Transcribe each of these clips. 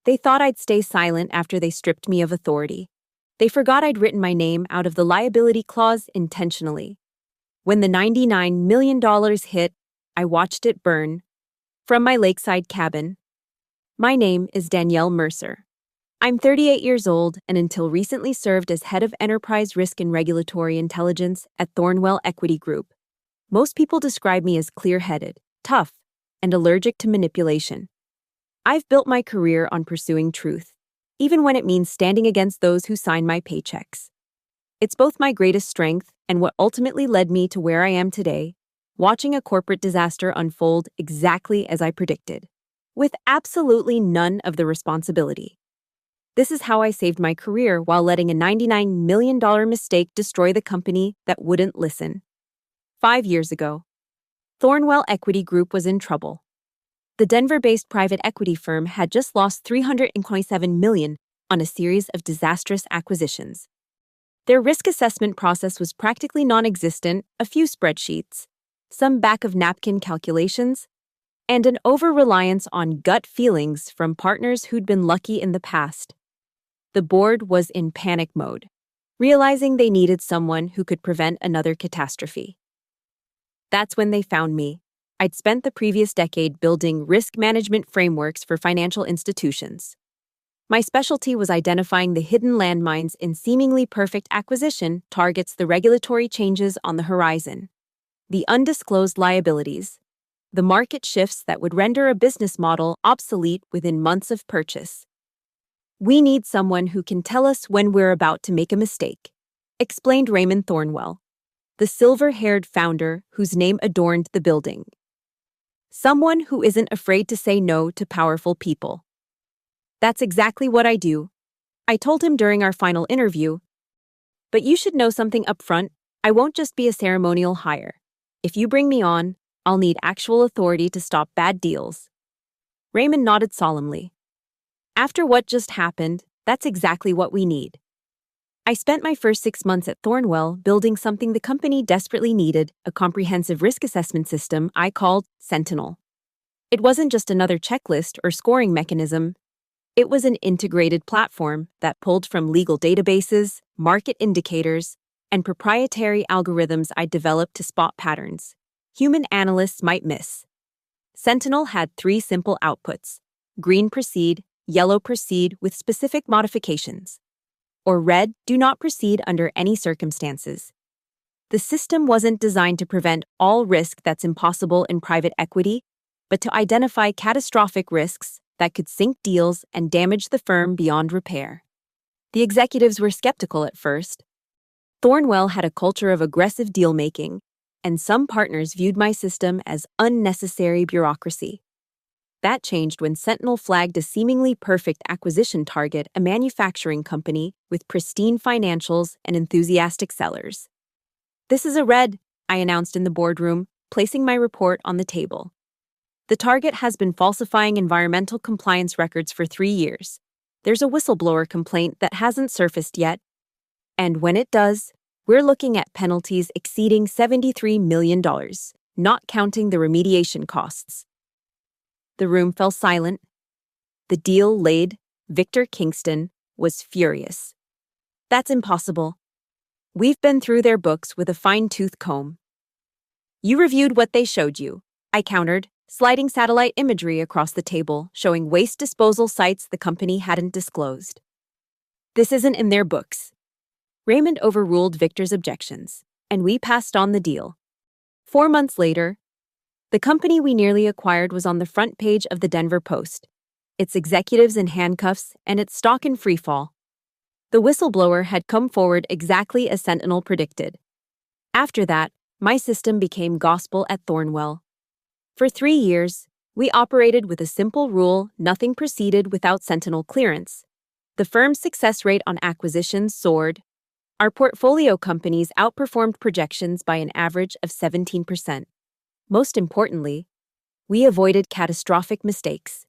They thought I'd stay silent after they stripped me of authority. They forgot I'd written my name out of the liability clause intentionally. When the $99 million hit, I watched it burn. From my lakeside cabin. My name is Danielle Mercer. I'm 38 years old and until recently served as head of enterprise risk and regulatory intelligence at Thornwell Equity Group. Most people describe me as clear-headed, tough, and allergic to manipulation. I've built my career on pursuing truth, even when it means standing against those who sign my paychecks. It's both my greatest strength and what ultimately led me to where I am today, watching a corporate disaster unfold exactly as I predicted, with absolutely none of the responsibility. This is how I saved my career while letting a $99 million mistake destroy the company that wouldn't listen. 5 years ago, Thornwell Equity Group was in trouble. The Denver-based private equity firm had just lost $327 million on a series of disastrous acquisitions. Their risk assessment process was practically non-existent, a few spreadsheets, some back-of-napkin calculations, and an over-reliance on gut feelings from partners who'd been lucky in the past. The board was in panic mode, realizing they needed someone who could prevent another catastrophe. That's when they found me. I'd spent the previous decade building risk management frameworks for financial institutions. My specialty was identifying the hidden landmines in seemingly perfect acquisition targets, the regulatory changes on the horizon, the undisclosed liabilities, the market shifts that would render a business model obsolete within months of purchase. We need someone who can tell us when we're about to make a mistake, explained Raymond Thornwell, the silver-haired founder whose name adorned the building. Someone who isn't afraid to say no to powerful people. That's exactly what I do, I told him during our final interview. But you should know something up front. I won't just be a ceremonial hire. If you bring me on, I'll need actual authority to stop bad deals. Raymond nodded solemnly. After what just happened, that's exactly what we need. I spent my first 6 months at Thornwell building something the company desperately needed, a comprehensive risk assessment system I called Sentinel. It wasn't just another checklist or scoring mechanism. It was an integrated platform that pulled from legal databases, market indicators, and proprietary algorithms I developed to spot patterns human analysts might miss. Sentinel had 3 simple outputs: green proceed, yellow proceed with specific modifications, or red do not proceed under any circumstances. The system wasn't designed to prevent all risk that's impossible in private equity, but to identify catastrophic risks that could sink deals and damage the firm beyond repair. The executives were skeptical at first. Thornwell had a culture of aggressive deal-making, and some partners viewed my system as unnecessary bureaucracy. That changed when Sentinel flagged a seemingly perfect acquisition target, a manufacturing company with pristine financials and enthusiastic sellers. This is a red, I announced in the boardroom, placing my report on the table. The target has been falsifying environmental compliance records for 3 years. There's a whistleblower complaint that hasn't surfaced yet. And when it does, we're looking at penalties exceeding $73 million, not counting the remediation costs. The room fell silent. The deal laid, Victor Kingston, was furious. That's impossible. We've been through their books with a fine-tooth comb. You reviewed what they showed you, I countered, sliding satellite imagery across the table, showing waste disposal sites the company hadn't disclosed. This isn't in their books. Raymond overruled Victor's objections, and we passed on the deal. 4 months later, the company we nearly acquired was on the front page of the Denver Post, its executives in handcuffs and its stock in freefall. The whistleblower had come forward exactly as Sentinel predicted. After that, my system became gospel at Thornwell. For 3 years, we operated with a simple rule: nothing proceeded without Sentinel clearance. The firm's success rate on acquisitions soared. Our portfolio companies outperformed projections by an average of 17%. Most importantly, we avoided catastrophic mistakes.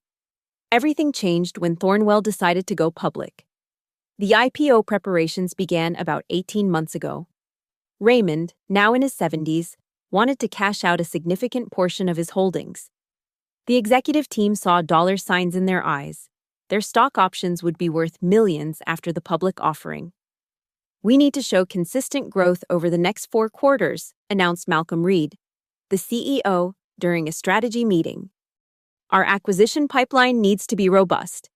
Everything changed when Thornwell decided to go public. The IPO preparations began about 18 months ago. Raymond, now in his 70s, wanted to cash out a significant portion of his holdings. The executive team saw dollar signs in their eyes. Their stock options would be worth millions after the public offering. "We need to show consistent growth over the next 4 quarters," announced Malcolm Reed, the CEO, during a strategy meeting. "Our acquisition pipeline needs to be robust.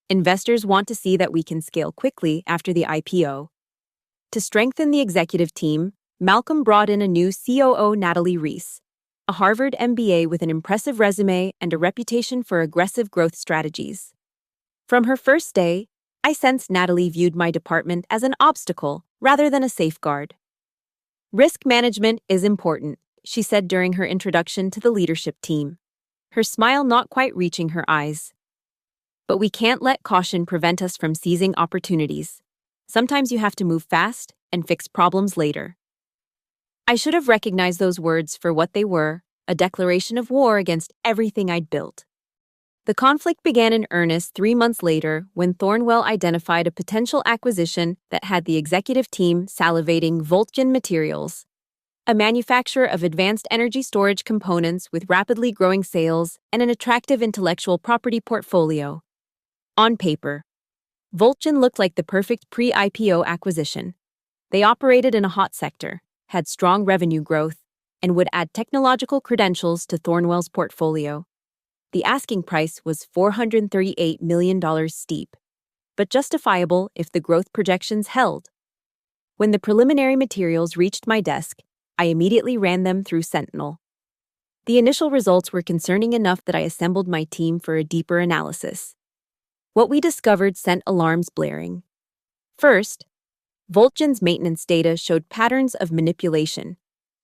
Investors want to see that we can scale quickly after the IPO." To strengthen the executive team, Malcolm brought in a new COO, Natalie Reese, a Harvard MBA with an impressive resume and a reputation for aggressive growth strategies. From her first day, I sensed Natalie viewed my department as an obstacle rather than a safeguard. "Risk management is important," she said during her introduction to the leadership team, her smile not quite reaching her eyes. "But we can't let caution prevent us from seizing opportunities. Sometimes you have to move fast and fix problems later." I should have recognized those words for what they were, a declaration of war against everything I'd built. The conflict began in earnest 3 months later when Thornwell identified a potential acquisition that had the executive team salivating. Vulcan Materials, a manufacturer of advanced energy storage components with rapidly growing sales and an attractive intellectual property portfolio. On paper, Vulcan looked like the perfect pre-IPO acquisition. They operated in a hot sector, had strong revenue growth, and would add technological credentials to Thornwell's portfolio. The asking price was $438 million steep, but justifiable if the growth projections held. When the preliminary materials reached my desk, I immediately ran them through Sentinel. The initial results were concerning enough that I assembled my team for a deeper analysis. What we discovered sent alarms blaring. First, Vulcan's maintenance data showed patterns of manipulation.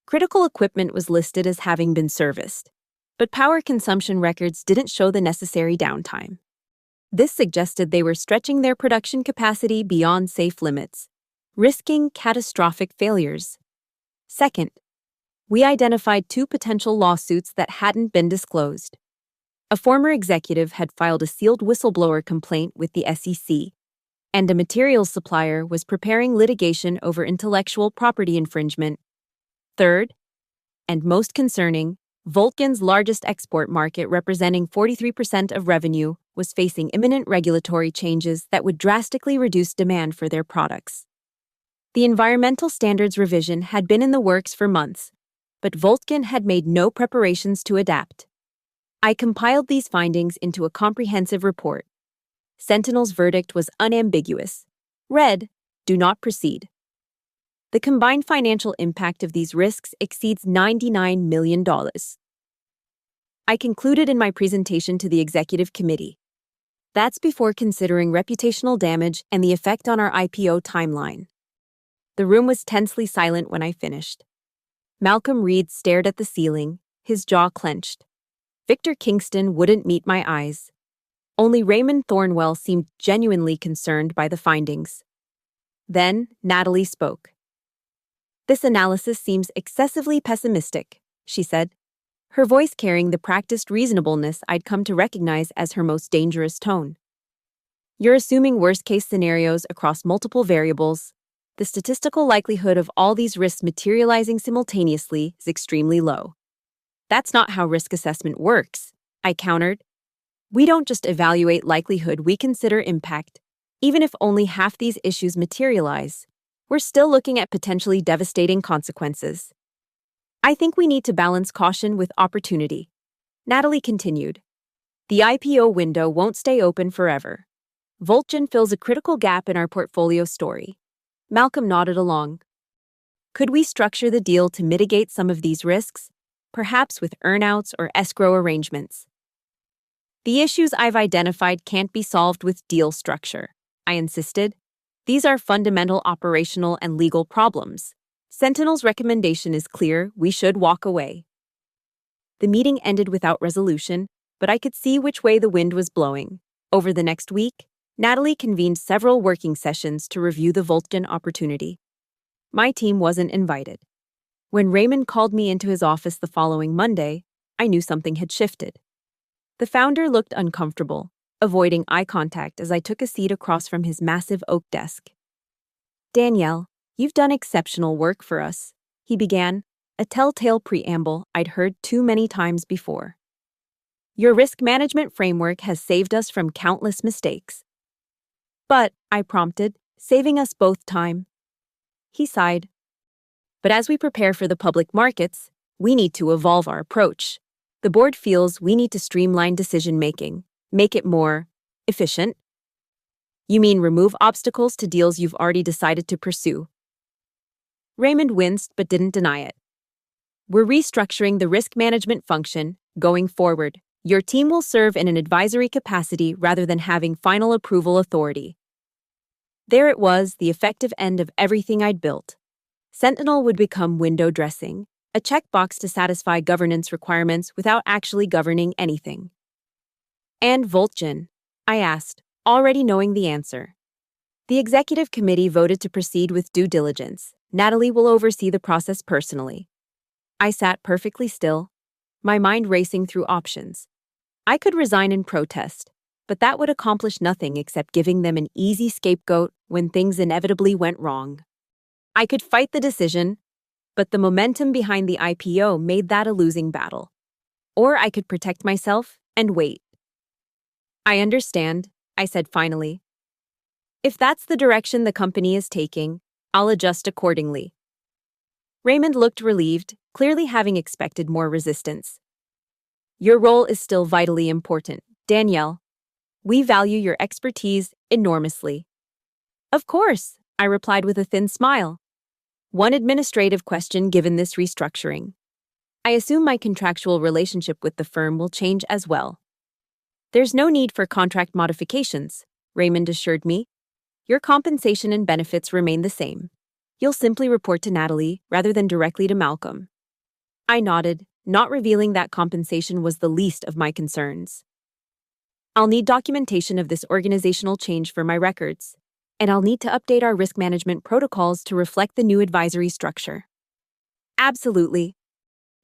Critical equipment was listed as having been serviced, but power consumption records didn't show the necessary downtime. This suggested they were stretching their production capacity beyond safe limits, risking catastrophic failures. Second, we identified 2 potential lawsuits that hadn't been disclosed. A former executive had filed a sealed whistleblower complaint with the SEC, and a materials supplier was preparing litigation over intellectual property infringement. Third, and most concerning, Vulcan's largest export market, representing 43% of revenue, was facing imminent regulatory changes that would drastically reduce demand for their products. The environmental standards revision had been in the works for months, but Vulcan had made no preparations to adapt. I compiled these findings into a comprehensive report. Sentinel's verdict was unambiguous. Read, "Do not proceed." The combined financial impact of these risks exceeds $99 million. I concluded in my presentation to the executive committee. That's before considering reputational damage and the effect on our IPO timeline. The room was tensely silent when I finished. Malcolm Reed stared at the ceiling, his jaw clenched. Victor Kingston wouldn't meet my eyes. Only Raymond Thornwell seemed genuinely concerned by the findings. Then Natalie spoke. "This analysis seems excessively pessimistic," she said, her voice carrying the practiced reasonableness I'd come to recognize as her most dangerous tone. "You're assuming worst-case scenarios across multiple variables. The statistical likelihood of all these risks materializing simultaneously is extremely low." "That's not how risk assessment works," I countered. "We don't just evaluate likelihood, we consider impact. Even if only half these issues materialize, we're still looking at potentially devastating consequences." "I think we need to balance caution with opportunity," Natalie continued. "The IPO window won't stay open forever. Vulcan fills a critical gap in our portfolio story." Malcolm nodded along. "Could we structure the deal to mitigate some of these risks, perhaps with earnouts or escrow arrangements?" "The issues I've identified can't be solved with deal structure," I insisted. "These are fundamental operational and legal problems. Sentinel's recommendation is clear: we should walk away." The meeting ended without resolution, but I could see which way the wind was blowing. Over the next week, Natalie convened several working sessions to review the Vulcan opportunity. My team wasn't invited. When Raymond called me into his office the following Monday, I knew something had shifted. The founder looked uncomfortable, avoiding eye contact as I took a seat across from his massive oak desk. "Danielle, you've done exceptional work for us," he began, a telltale preamble I'd heard too many times before. Your risk management framework has saved us from countless mistakes. But, I prompted, saving us both time. He sighed. But as we prepare for the public markets, we need to evolve our approach. The board feels we need to streamline decision-making, make it more efficient. You mean remove obstacles to deals you've already decided to pursue? Raymond winced but didn't deny it. We're restructuring the risk management function going forward. Your team will serve in an advisory capacity rather than having final approval authority. There it was, the effective end of everything I'd built. Sentinel would become window dressing, a checkbox to satisfy governance requirements without actually governing anything. And Voltgen? I asked, already knowing the answer. The executive committee voted to proceed with due diligence. Natalie will oversee the process personally. I sat perfectly still, my mind racing through options. I could resign in protest, but that would accomplish nothing except giving them an easy scapegoat when things inevitably went wrong. I could fight the decision, but the momentum behind the IPO made that a losing battle. Or I could protect myself and wait. I understand, I said finally. If that's the direction the company is taking, I'll adjust accordingly. Raymond looked relieved, clearly having expected more resistance. Your role is still vitally important, Danielle. We value your expertise enormously. Of course, I replied with a thin smile. One administrative question given this restructuring. I assume my contractual relationship with the firm will change as well. There's no need for contract modifications, Raymond assured me. Your compensation and benefits remain the same. You'll simply report to Natalie rather than directly to Malcolm. I nodded, not revealing that compensation was the least of my concerns. I'll need documentation of this organizational change for my records, and I'll need to update our risk management protocols to reflect the new advisory structure. Absolutely.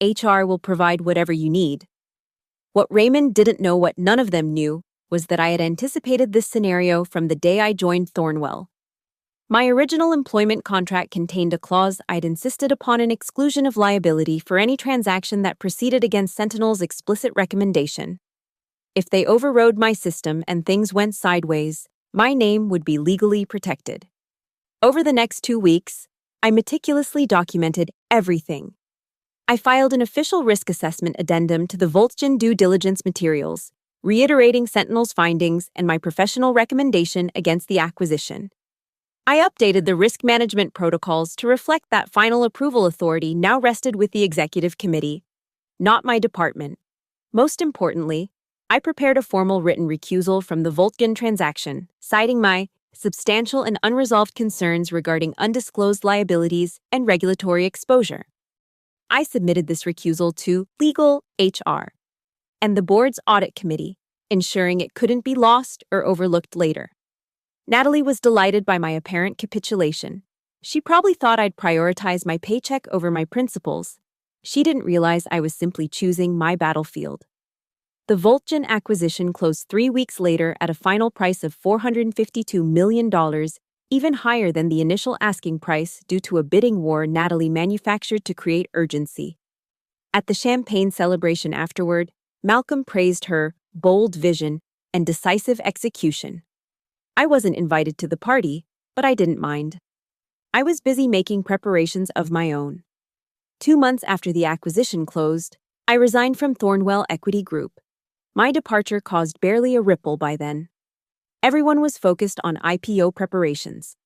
HR will provide whatever you need. What Raymond didn't know, what none of them knew, was that I had anticipated this scenario from the day I joined Thornwell. My original employment contract contained a clause I'd insisted upon an exclusion of liability for any transaction that proceeded against Sentinel's explicit recommendation. If they overrode my system and things went sideways, my name would be legally protected. Over the next 2 weeks, I meticulously documented everything. I filed an official risk assessment addendum to the Voltgen due diligence materials, reiterating Sentinel's findings and my professional recommendation against the acquisition. I updated the risk management protocols to reflect that final approval authority now rested with the executive committee, not my department. Most importantly, I prepared a formal written recusal from the Voltgen transaction, citing my substantial and unresolved concerns regarding undisclosed liabilities and regulatory exposure. I submitted this recusal to Legal HR and the board's audit committee, ensuring it couldn't be lost or overlooked later. Natalie was delighted by my apparent capitulation. She probably thought I'd prioritize my paycheck over my principles. She didn't realize I was simply choosing my battlefield. The Voltgen acquisition closed 3 weeks later at a final price of $452 million, even higher than the initial asking price due to a bidding war Natalie manufactured to create urgency. At the champagne celebration afterward, Malcolm praised her bold vision and decisive execution. I wasn't invited to the party, but I didn't mind. I was busy making preparations of my own. 2 months after the acquisition closed, I resigned from Thornwell Equity Group. My departure caused barely a ripple by then. Everyone was focused on IPO preparations.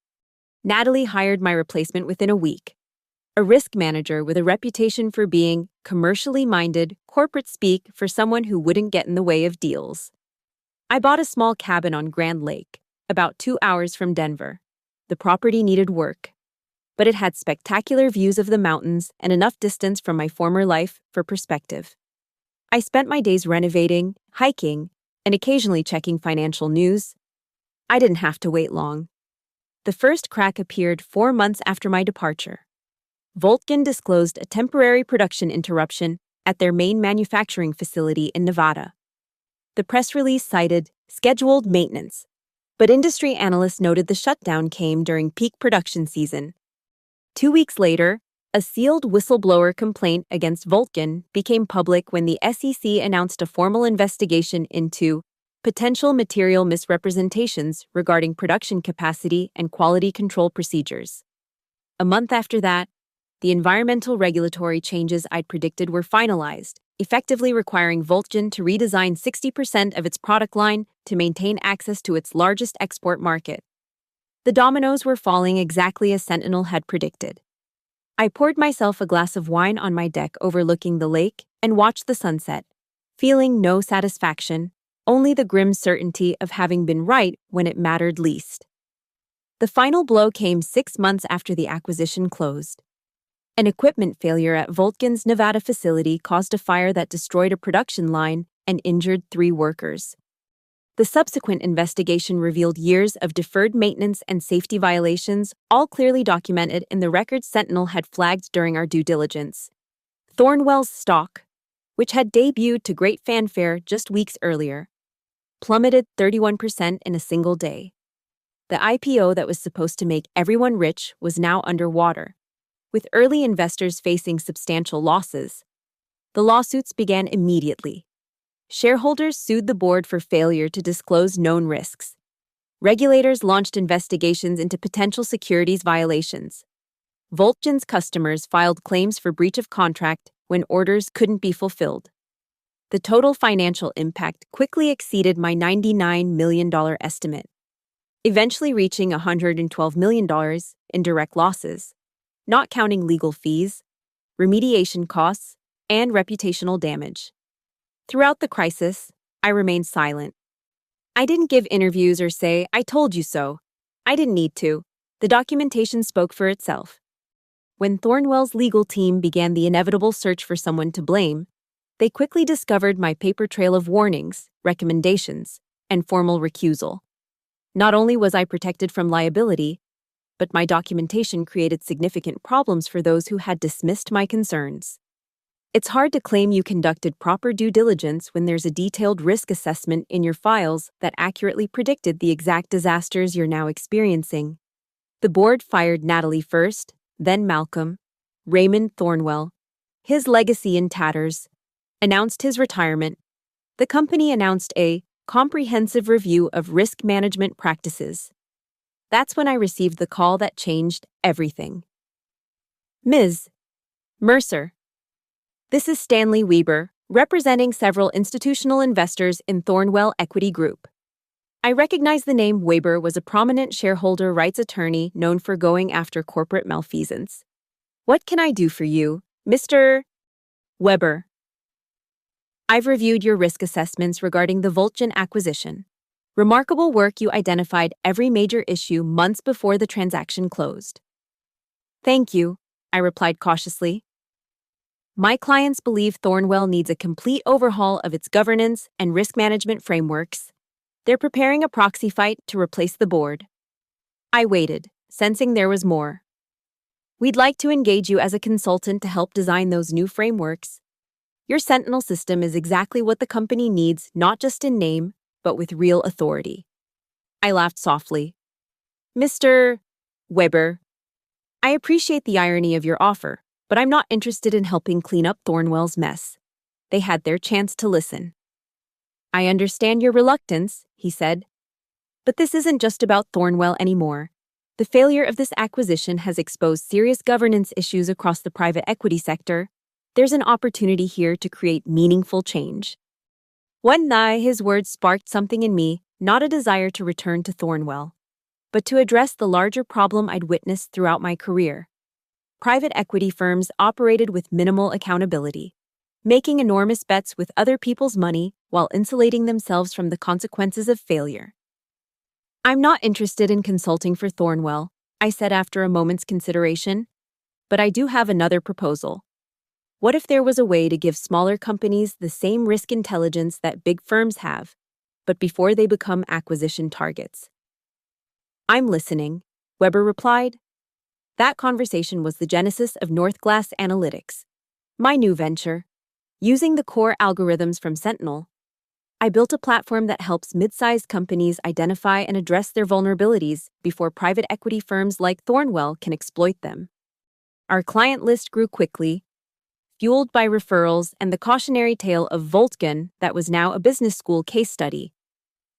Natalie hired my replacement within a week, a risk manager with a reputation for being commercially minded, corporate speak for someone who wouldn't get in the way of deals. I bought a small cabin on Grand Lake, about 2 hours from Denver. The property needed work, but it had spectacular views of the mountains and enough distance from my former life for perspective. I spent my days renovating, hiking, and occasionally checking financial news. I didn't have to wait long. The first crack appeared 4 months after my departure. Voltgen disclosed a temporary production interruption at their main manufacturing facility in Nevada. The press release cited scheduled maintenance, but industry analysts noted the shutdown came during peak production season. 2 weeks later, A sealed whistleblower complaint against Vulcan became public when the SEC announced a formal investigation into potential material misrepresentations regarding production capacity and quality control procedures. A month after that, the environmental regulatory changes I'd predicted were finalized, effectively requiring Vulcan to redesign 60% of its product line to maintain access to its largest export market. The dominoes were falling exactly as Sentinel had predicted. I poured myself a glass of wine on my deck overlooking the lake and watched the sunset, feeling no satisfaction, only the grim certainty of having been right when it mattered least. The final blow came 6 months after the acquisition closed. An equipment failure at Vulcan's Nevada facility caused a fire that destroyed a production line and injured 3 workers. The subsequent investigation revealed years of deferred maintenance and safety violations, all clearly documented in the records Sentinel had flagged during our due diligence. Thornwell's stock, which had debuted to great fanfare just weeks earlier, plummeted 31% in a single day. The IPO that was supposed to make everyone rich was now underwater, with early investors facing substantial losses. The lawsuits began immediately. Shareholders sued the board for failure to disclose known risks. Regulators launched investigations into potential securities violations. Vulcan's customers filed claims for breach of contract when orders couldn't be fulfilled. The total financial impact quickly exceeded my $99 million estimate, eventually reaching $112 million in direct losses, not counting legal fees, remediation costs, and reputational damage. Throughout the crisis, I remained silent. I didn't give interviews or say, "I told you so." I didn't need to. The documentation spoke for itself. When Thornwell's legal team began the inevitable search for someone to blame, they quickly discovered my paper trail of warnings, recommendations, and formal recusal. Not only was I protected from liability, but my documentation created significant problems for those who had dismissed my concerns. It's hard to claim you conducted proper due diligence when there's a detailed risk assessment in your files that accurately predicted the exact disasters you're now experiencing. The board fired Natalie first, then Malcolm, Raymond Thornwell, his legacy in tatters, announced his retirement. The company announced a comprehensive review of risk management practices. That's when I received the call that changed everything. Ms. Mercer. This is Stanley Weber, representing several institutional investors in Thornwell Equity Group. I recognize the name Weber was a prominent shareholder rights attorney known for going after corporate malfeasance. What can I do for you, Mr. Weber? I've reviewed your risk assessments regarding the Vulcan acquisition. Remarkable work. You identified every major issue months before the transaction closed. Thank you, I replied cautiously. My clients believe Thornwell needs a complete overhaul of its governance and risk management frameworks. They're preparing a proxy fight to replace the board. I waited, sensing there was more. We'd like to engage you as a consultant to help design those new frameworks. Your Sentinel system is exactly what the company needs, not just in name, but with real authority. I laughed softly. Mr. Weber, I appreciate the irony of your offer, but I'm not interested in helping clean up Thornwell's mess. They had their chance to listen. I understand your reluctance, he said. But this isn't just about Thornwell anymore. The failure of this acquisition has exposed serious governance issues across the private equity sector. There's an opportunity here to create meaningful change. One night, his words sparked something in me, not a desire to return to Thornwell, but to address the larger problem I'd witnessed throughout my career. Private equity firms operated with minimal accountability, making enormous bets with other people's money while insulating themselves from the consequences of failure. I'm not interested in consulting for Thornwell, I said after a moment's consideration, but I do have another proposal. What if there was a way to give smaller companies the same risk intelligence that big firms have, but before they become acquisition targets? I'm listening, Weber replied. That conversation was the genesis of Northglass Analytics, my new venture. Using the core algorithms from Sentinel, I built a platform that helps mid-sized companies identify and address their vulnerabilities before private equity firms like Thornwell can exploit them. Our client list grew quickly, fueled by referrals and the cautionary tale of Voltgen that was now a business school case study.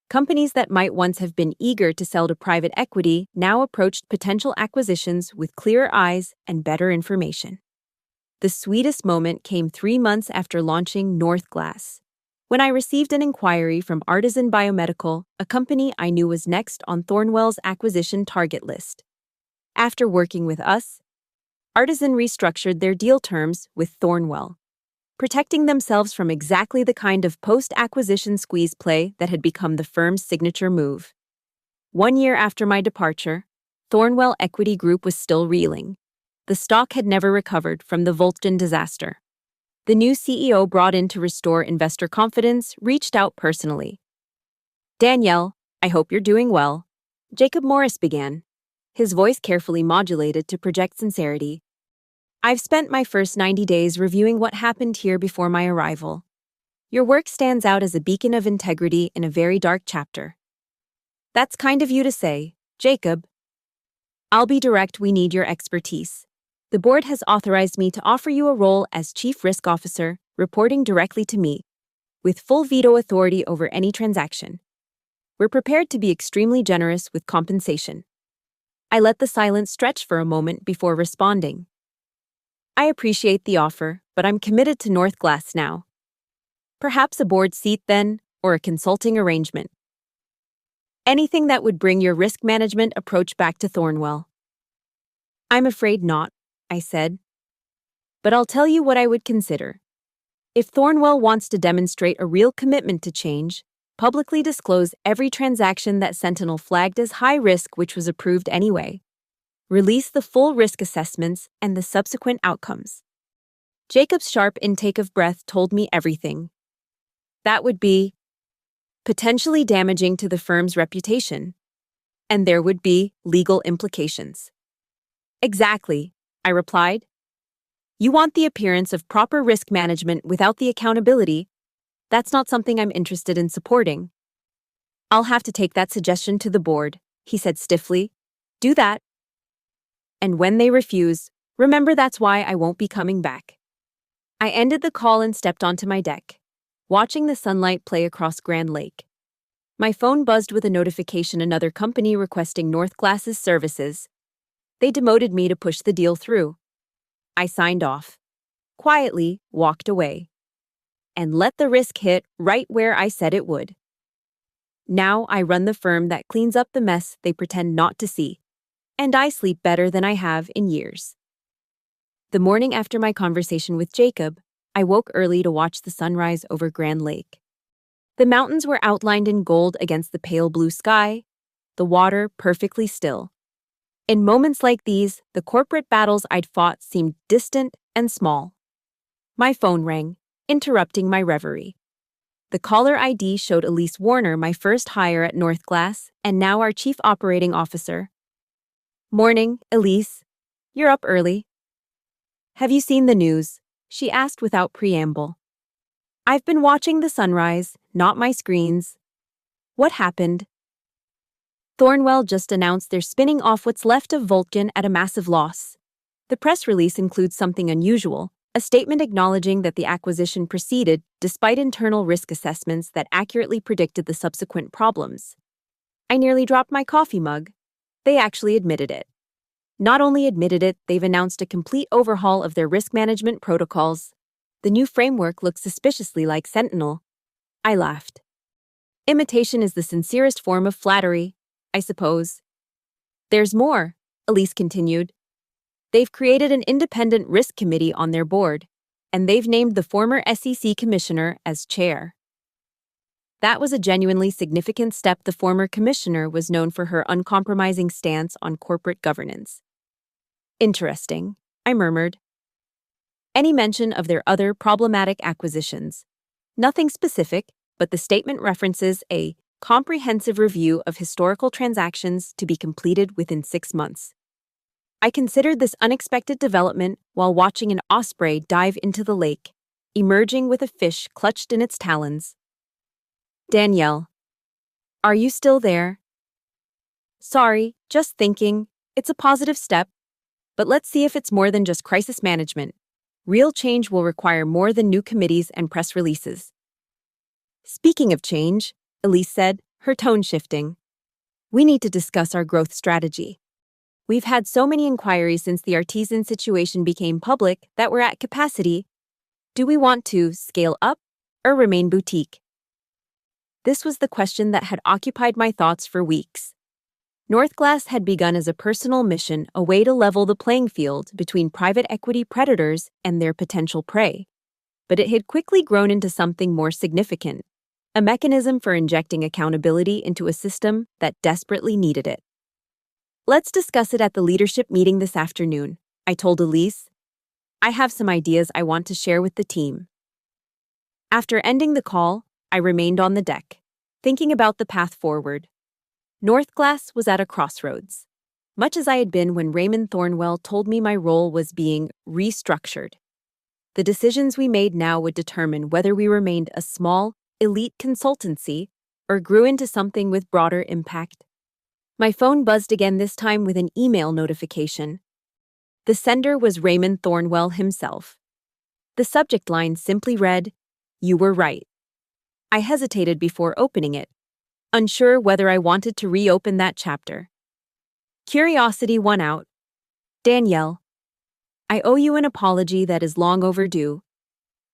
Companies that might once have been eager to sell to private equity now approached potential acquisitions with clearer eyes and better information. The sweetest moment came 3 months after launching North Glass, when I received an inquiry from Artisan Biomedical, a company I knew was next on Thornwell's acquisition target list. After working with us, Artisan restructured their deal terms with Thornwell, protecting themselves from exactly the kind of post-acquisition squeeze play that had become the firm's signature move. 1 year after my departure, Thornwell Equity Group was still reeling. The stock had never recovered from the Voltgen disaster. The new CEO, brought in to restore investor confidence, reached out personally. "Danielle, I hope you're doing well," Jacob Morris began, his voice carefully modulated to project sincerity. "I've spent my first 90 days reviewing what happened here before my arrival. Your work stands out as a beacon of integrity in a very dark chapter." "That's kind of you to say, Jacob. I'll be direct, we need your expertise. The board has authorized me to offer you a role as Chief Risk Officer, reporting directly to me, with full veto authority over any transaction. We're prepared to be extremely generous with compensation." I let the silence stretch for a moment before responding. "I appreciate the offer, but I'm committed to North Glass now. Perhaps a board seat then, or a consulting arrangement. Anything that would bring your risk management approach back to Thornwell." "I'm afraid not," I said. "But I'll tell you what I would consider. If Thornwell wants to demonstrate a real commitment to change, publicly disclose every transaction that Sentinel flagged as high risk which was approved anyway. Release the full risk assessments and the subsequent outcomes." Jacob's sharp intake of breath told me everything. "That would be potentially damaging to the firm's reputation, and there would be legal implications." "Exactly," I replied. "You want the appearance of proper risk management without the accountability. That's not something I'm interested in supporting." "I'll have to take that suggestion to the board," he said stiffly. "Do that. And when they refuse, remember that's why I won't be coming back." I ended the call and stepped onto my deck, watching the sunlight play across Grand Lake. My phone buzzed with a notification: another company requesting North Glass's services. They demoted me to push the deal through. I signed off, quietly walked away, and let the risk hit right where I said it would. Now I run the firm that cleans up the mess they pretend not to see, and I sleep better than I have in years. The morning after my conversation with Jacob, I woke early to watch the sunrise over Grand Lake. The mountains were outlined in gold against the pale blue sky, the water perfectly still. In moments like these, the corporate battles I'd fought seemed distant and small. My phone rang, interrupting my reverie. The caller ID showed Elise Warner, my first hire at North Glass, and now our Chief Operating Officer. "Morning, Elise. You're up early." "Have you seen the news?" she asked without preamble. "I've been watching the sunrise, not my screens." "What happened?" "Thornwell just announced they're spinning off what's left of Voltgen at a massive loss. The press release includes something unusual, a statement acknowledging that the acquisition proceeded despite internal risk assessments that accurately predicted the subsequent problems." I nearly dropped my coffee mug. They actually admitted it. Not only admitted it, they've announced a complete overhaul of their risk management protocols. The new framework looks suspiciously like Sentinel. I laughed. Imitation is the sincerest form of flattery, I suppose. "There's more," Elise continued. "They've created an independent risk committee on their board, and they've named the former SEC commissioner as chair." That was a genuinely significant step. The former commissioner was known for her uncompromising stance on corporate governance. "Interesting," I murmured. Any mention of their other problematic acquisitions? Nothing specific, but the statement references a comprehensive review of historical transactions to be completed within 6 months. I considered this unexpected development while watching an osprey dive into the lake, emerging with a fish clutched in its talons. "Danielle, are you still there?" "Sorry, just thinking. It's a positive step." But let's see if it's more than just crisis management. Real change will require more than new committees and press releases. Speaking of change, Elise said, her tone shifting. We need to discuss our growth strategy. We've had so many inquiries since the artisan situation became public that we're at capacity. Do we want to scale up or remain boutique? This was the question that had occupied my thoughts for weeks. Northglass had begun as a personal mission, a way to level the playing field between private equity predators and their potential prey. But it had quickly grown into something more significant, a mechanism for injecting accountability into a system that desperately needed it. Let's discuss it at the leadership meeting this afternoon, I told Elise. I have some ideas I want to share with the team. After ending the call, I remained on the deck, thinking about the path forward. Northglass was at a crossroads, much as I had been when Raymond Thornwell told me my role was being restructured. The decisions we made now would determine whether we remained a small, elite consultancy or grew into something with broader impact. My phone buzzed again, this time with an email notification. The sender was Raymond Thornwell himself. The subject line simply read, "You were right." I hesitated before opening it, unsure whether I wanted to reopen that chapter. Curiosity won out. Danielle, I owe you an apology that is long overdue.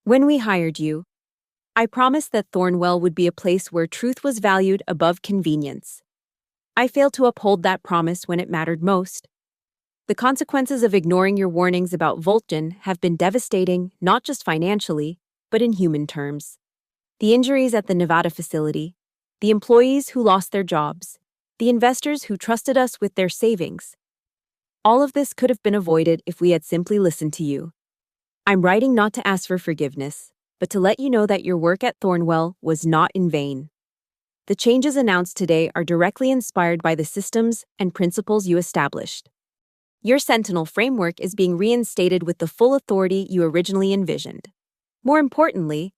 When we hired you, I promised that Thornwell would be a place where truth was valued above convenience. I failed to uphold that promise when it mattered most. The consequences of ignoring your warnings about Voltgen have been devastating, not just financially, but in human terms. The injuries at the Nevada facility, the employees who lost their jobs, the investors who trusted us with their savings. All of this could have been avoided if we had simply listened to you. I'm writing not to ask for forgiveness, but to let you know that your work at Thornwell was not in vain. The changes announced today are directly inspired by the systems and principles you established. Your Sentinel framework is being reinstated with the full authority you originally envisioned. More importantly,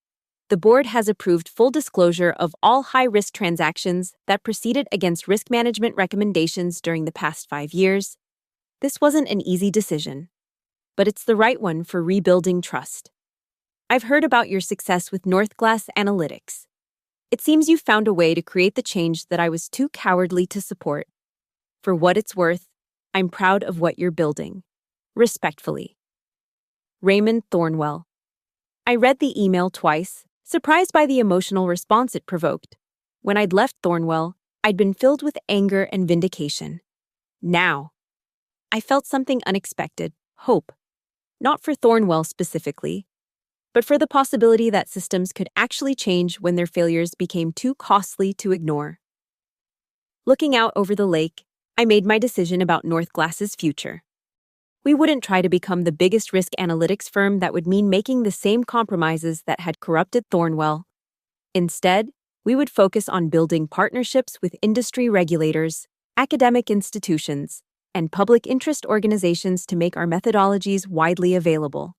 the board has approved full disclosure of all high-risk transactions that proceeded against risk management recommendations during the past 5 years. This wasn't an easy decision, but it's the right one for rebuilding trust. I've heard about your success with Northglass Analytics. It seems you've found a way to create the change that I was too cowardly to support. For what it's worth, I'm proud of what you're building. Respectfully. Raymond Thornwell. I read the email twice, surprised by the emotional response it provoked. When I'd left Thornwell, I'd been filled with anger and vindication. Now, I felt something unexpected, hope. Not for Thornwell specifically, but for the possibility that systems could actually change when their failures became too costly to ignore. Looking out over the lake, I made my decision about Northglass's future. We wouldn't try to become the biggest risk analytics firm that would mean making the same compromises that had corrupted Thornwell. Instead, we would focus on building partnerships with industry regulators, academic institutions, and public interest organizations to make our methodologies widely available.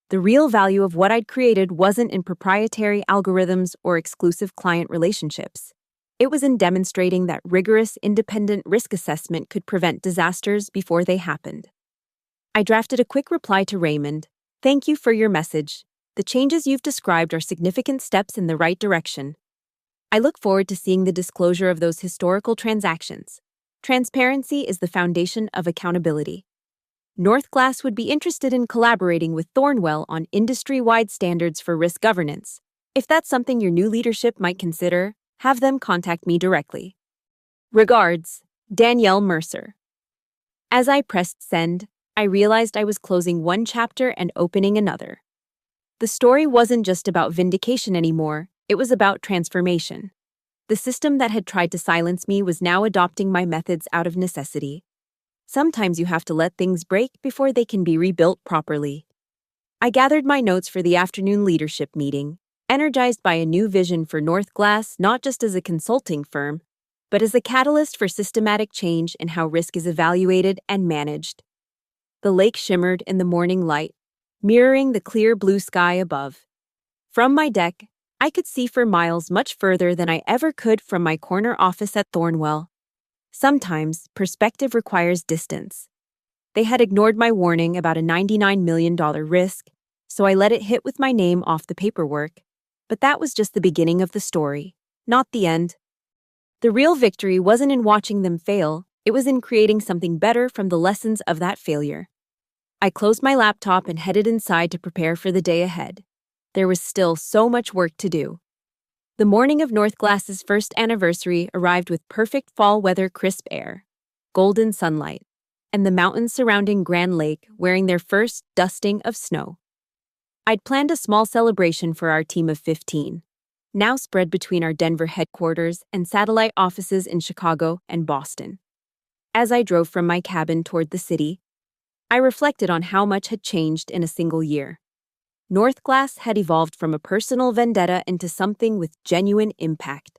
The real value of what I'd created wasn't in proprietary algorithms or exclusive client relationships. It was in demonstrating that rigorous, independent risk assessment could prevent disasters before they happened. I drafted a quick reply to Raymond. Thank you for your message. The changes you've described are significant steps in the right direction. I look forward to seeing the disclosure of those historical transactions. Transparency is the foundation of accountability. Northglass would be interested in collaborating with Thornwell on industry-wide standards for risk governance. If that's something your new leadership might consider, have them contact me directly. Regards, Danielle Mercer. As I pressed send, I realized I was closing one chapter and opening another. The story wasn't just about vindication anymore, it was about transformation. The system that had tried to silence me was now adopting my methods out of necessity. Sometimes you have to let things break before they can be rebuilt properly. I gathered my notes for the afternoon leadership meeting, energized by a new vision for Northglass not just as a consulting firm, but as a catalyst for systematic change in how risk is evaluated and managed. The lake shimmered in the morning light, mirroring the clear blue sky above. From my deck, I could see for miles much further than I ever could from my corner office at Thornwell. Sometimes, perspective requires distance. They had ignored my warning about a $99 million risk, so I let it hit with my name off the paperwork. But that was just the beginning of the story, not the end. The real victory wasn't in watching them fail, it was in creating something better from the lessons of that failure. I closed my laptop and headed inside to prepare for the day ahead. There was still so much work to do. The morning of North Glass's first anniversary arrived with perfect fall weather, crisp air, golden sunlight, and the mountains surrounding Grand Lake wearing their first dusting of snow. I'd planned a small celebration for our team of 15, now spread between our Denver headquarters and satellite offices in Chicago and Boston. As I drove from my cabin toward the city, I reflected on how much had changed in a single year. North Glass had evolved from a personal vendetta into something with genuine impact.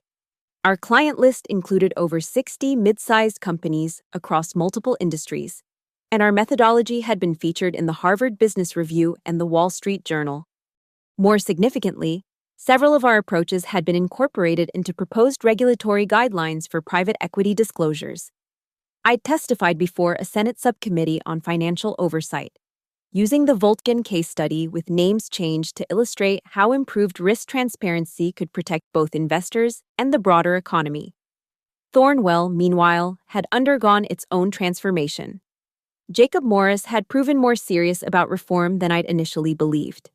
Our client list included over 60 mid-sized companies across multiple industries, and our methodology had been featured in the Harvard Business Review and the Wall Street Journal. More significantly, several of our approaches had been incorporated into proposed regulatory guidelines for private equity disclosures. I'd testified before a Senate subcommittee on financial oversight, using the Voltgen case study with names changed to illustrate how improved risk transparency could protect both investors and the broader economy. Thornwell, meanwhile, had undergone its own transformation. Jacob Morris had proven more serious about reform than I'd initially believed.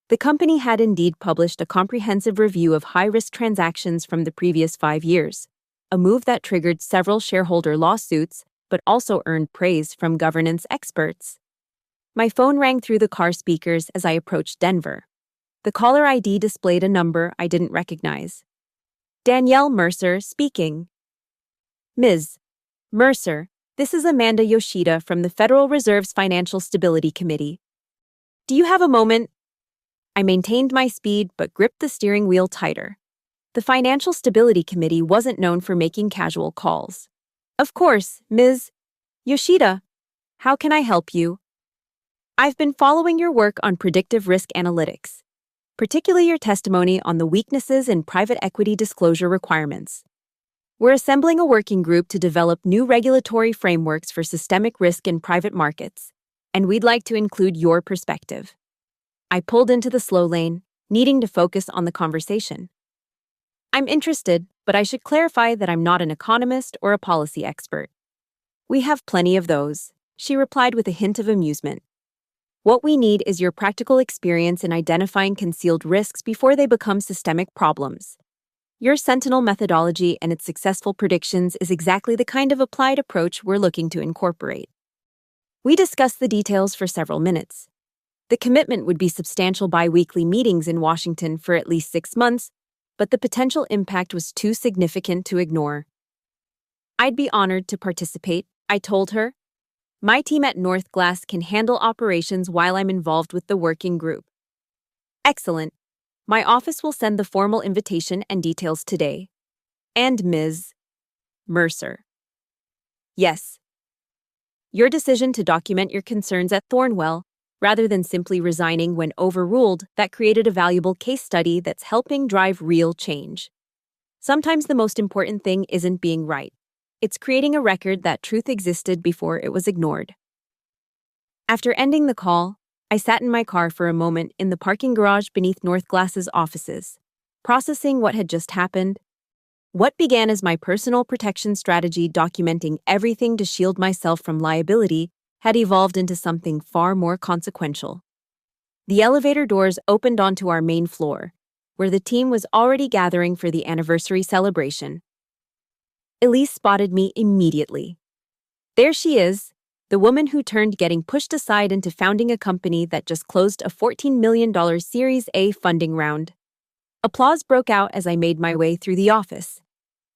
The company had indeed published a comprehensive review of high-risk transactions from the previous 5 years, a move that triggered several shareholder lawsuits but also earned praise from governance experts. My phone rang through the car speakers as I approached Denver. The caller ID displayed a number I didn't recognize. Danielle Mercer speaking. Ms. Mercer, this is Amanda Yoshida from the Federal Reserve's Financial Stability Committee. Do you have a moment? I maintained my speed but gripped the steering wheel tighter. The Financial Stability Committee wasn't known for making casual calls. Of course, Ms. Yoshida. How can I help you? I've been following your work on predictive risk analytics, particularly your testimony on the weaknesses in private equity disclosure requirements. We're assembling a working group to develop new regulatory frameworks for systemic risk in private markets, and we'd like to include your perspective. I pulled into the slow lane, needing to focus on the conversation. I'm interested, but I should clarify that I'm not an economist or a policy expert. We have plenty of those, she replied with a hint of amusement. What we need is your practical experience in identifying concealed risks before they become systemic problems. Your Sentinel methodology and its successful predictions is exactly the kind of applied approach we're looking to incorporate. We discussed the details for several minutes. The commitment would be substantial bi-weekly meetings in Washington for at least 6 months, but the potential impact was too significant to ignore. I'd be honored to participate, I told her. My team at North Glass can handle operations while I'm involved with the working group. Excellent. My office will send the formal invitation and details today. And Ms. Mercer. Yes. Your decision to document your concerns at Thornwell, rather than simply resigning when overruled, that created a valuable case study that's helping drive real change. Sometimes the most important thing isn't being right. It's creating a record that truth existed before it was ignored. After ending the call, I sat in my car for a moment in the parking garage beneath North Glass's offices, processing what had just happened. What began as my personal protection strategy documenting everything to shield myself from liability had evolved into something far more consequential. The elevator doors opened onto our main floor, where the team was already gathering for the anniversary celebration. Elise spotted me immediately. There she is, the woman who turned getting pushed aside into founding a company that just closed a $14 million Series A funding round. Applause broke out as I made my way through the office.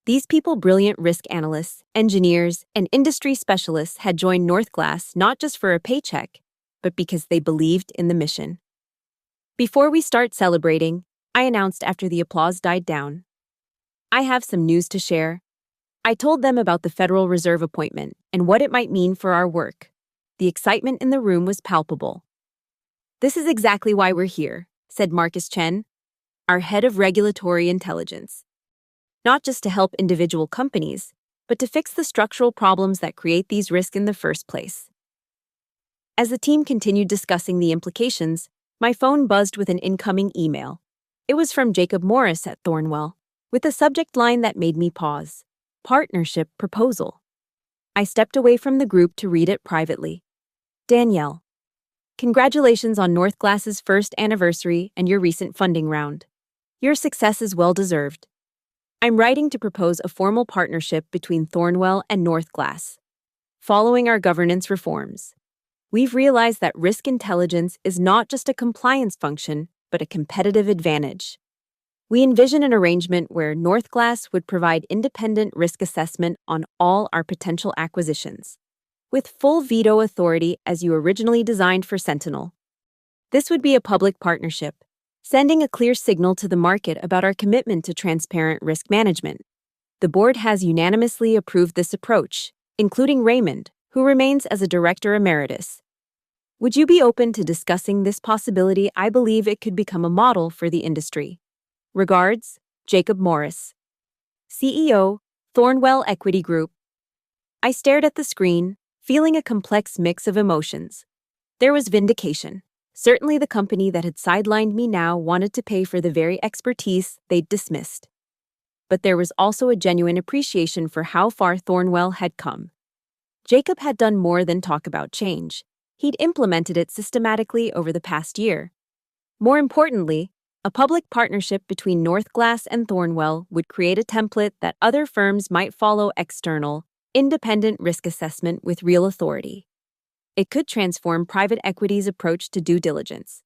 These people, brilliant risk analysts, engineers, and industry specialists, had joined North Glass not just for a paycheck, but because they believed in the mission. Before we start celebrating, I announced after the applause died down. I have some news to share. I told them about the Federal Reserve appointment and what it might mean for our work. The excitement in the room was palpable. This is exactly why we're here, said Marcus Chen, our head of regulatory intelligence. Not just to help individual companies, but to fix the structural problems that create these risks in the first place. As the team continued discussing the implications, my phone buzzed with an incoming email. It was from Jacob Morris at Thornwell, with a subject line that made me pause. Partnership proposal. I stepped away from the group to read it privately. Danielle, congratulations on Northglass's first anniversary and your recent funding round. Your success is well-deserved. I'm writing to propose a formal partnership between Thornwell and Northglass. Following our governance reforms, we've realized that risk intelligence is not just a compliance function, but a competitive advantage. We envision an arrangement where Northglass would provide independent risk assessment on all our potential acquisitions, with full veto authority as you originally designed for Sentinel. This would be a public partnership, sending a clear signal to the market about our commitment to transparent risk management. The board has unanimously approved this approach, including Raymond, who remains as a director emeritus. Would you be open to discussing this possibility? I believe it could become a model for the industry. Regards, Jacob Morris, CEO, Thornwell Equity Group. I stared at the screen, feeling a complex mix of emotions. There was vindication. Certainly the company that had sidelined me now wanted to pay for the very expertise they'd dismissed. But there was also a genuine appreciation for how far Thornwell had come. Jacob had done more than talk about change. He'd implemented it systematically over the past year. More importantly, a public partnership between Northglass and Thornwell would create a template that other firms might follow: external, independent risk assessment with real authority. It could transform private equity's approach to due diligence.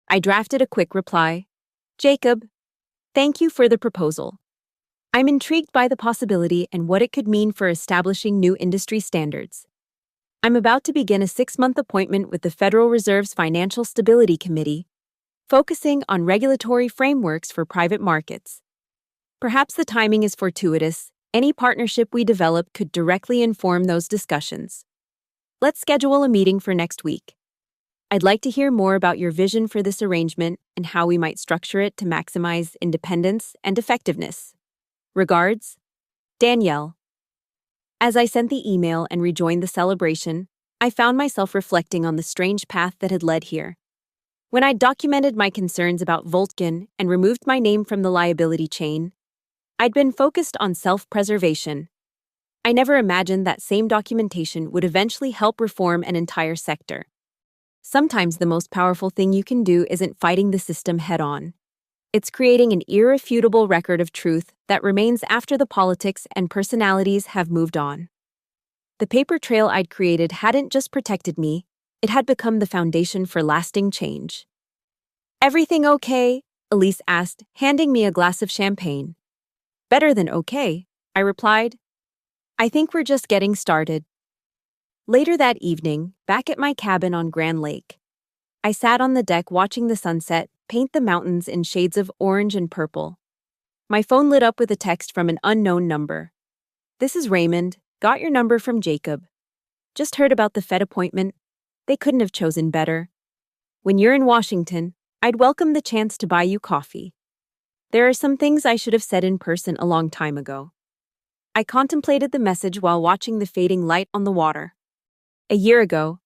I drafted a quick reply. Jacob, thank you for the proposal. I'm intrigued by the possibility and what it could mean for establishing new industry standards. I'm about to begin a 6-month appointment with the Federal Reserve's Financial Stability Committee, focusing on regulatory frameworks for private markets. Perhaps the timing is fortuitous. Any partnership we develop could directly inform those discussions. Let's schedule a meeting for next week. I'd like to hear more about your vision for this arrangement and how we might structure it to maximize independence and effectiveness. Regards, Danielle. As I sent the email and rejoined the celebration, I found myself reflecting on the strange path that had led here. When I documented my concerns about Voltgen and removed my name from the liability chain, I'd been focused on self-preservation. I never imagined that same documentation would eventually help reform an entire sector. Sometimes the most powerful thing you can do isn't fighting the system head-on. It's creating an irrefutable record of truth that remains after the politics and personalities have moved on. The paper trail I'd created hadn't just protected me, it had become the foundation for lasting change. Everything okay? Elise asked, handing me a glass of champagne. Better than okay, I replied. I think we're just getting started. Later that evening, back at my cabin on Grand Lake, I sat on the deck watching the sunset paint the mountains in shades of orange and purple. My phone lit up with a text from an unknown number. This is Raymond. Got your number from Jacob. Just heard about the Fed appointment. They couldn't have chosen better. When you're in Washington, I'd welcome the chance to buy you coffee. There are some things I should have said in person a long time ago. I contemplated the message while watching the fading light on the water. A year ago,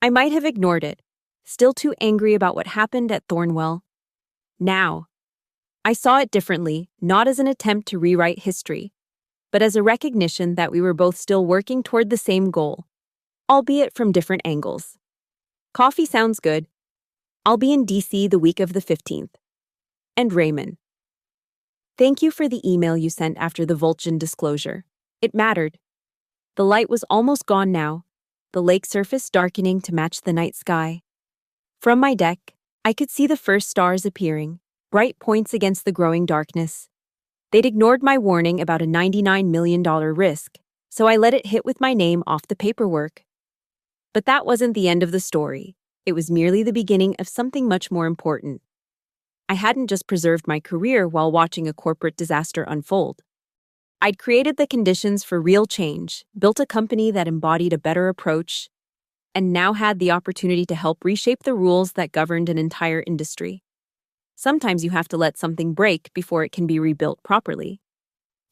I might have ignored it, still too angry about what happened at Thornwell. Now, I saw it differently, not as an attempt to rewrite history, but as a recognition that we were both still working toward the same goal, albeit from different angles. Coffee sounds good. I'll be in DC the week of the 15th. And Raymond. Thank you for the email you sent after the Voltgen disclosure. It mattered. The light was almost gone now, the lake surface darkening to match the night sky. From my deck, I could see the first stars appearing, bright points against the growing darkness. They'd ignored my warning about a $99 million risk, so I let it hit with my name off the paperwork. But that wasn't the end of the story. It was merely the beginning of something much more important. I hadn't just preserved my career while watching a corporate disaster unfold. I'd created the conditions for real change, built a company that embodied a better approach, and now had the opportunity to help reshape the rules that governed an entire industry. Sometimes you have to let something break before it can be rebuilt properly.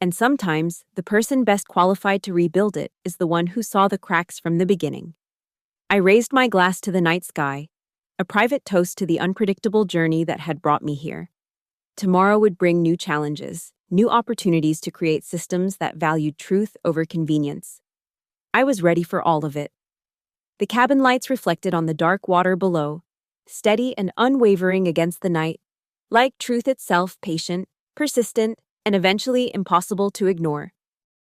And sometimes, the person best qualified to rebuild it is the one who saw the cracks from the beginning. I raised my glass to the night sky, a private toast to the unpredictable journey that had brought me here. Tomorrow would bring new challenges, new opportunities to create systems that valued truth over convenience. I was ready for all of it. The cabin lights reflected on the dark water below, steady and unwavering against the night, like truth itself, patient, persistent, and eventually impossible to ignore.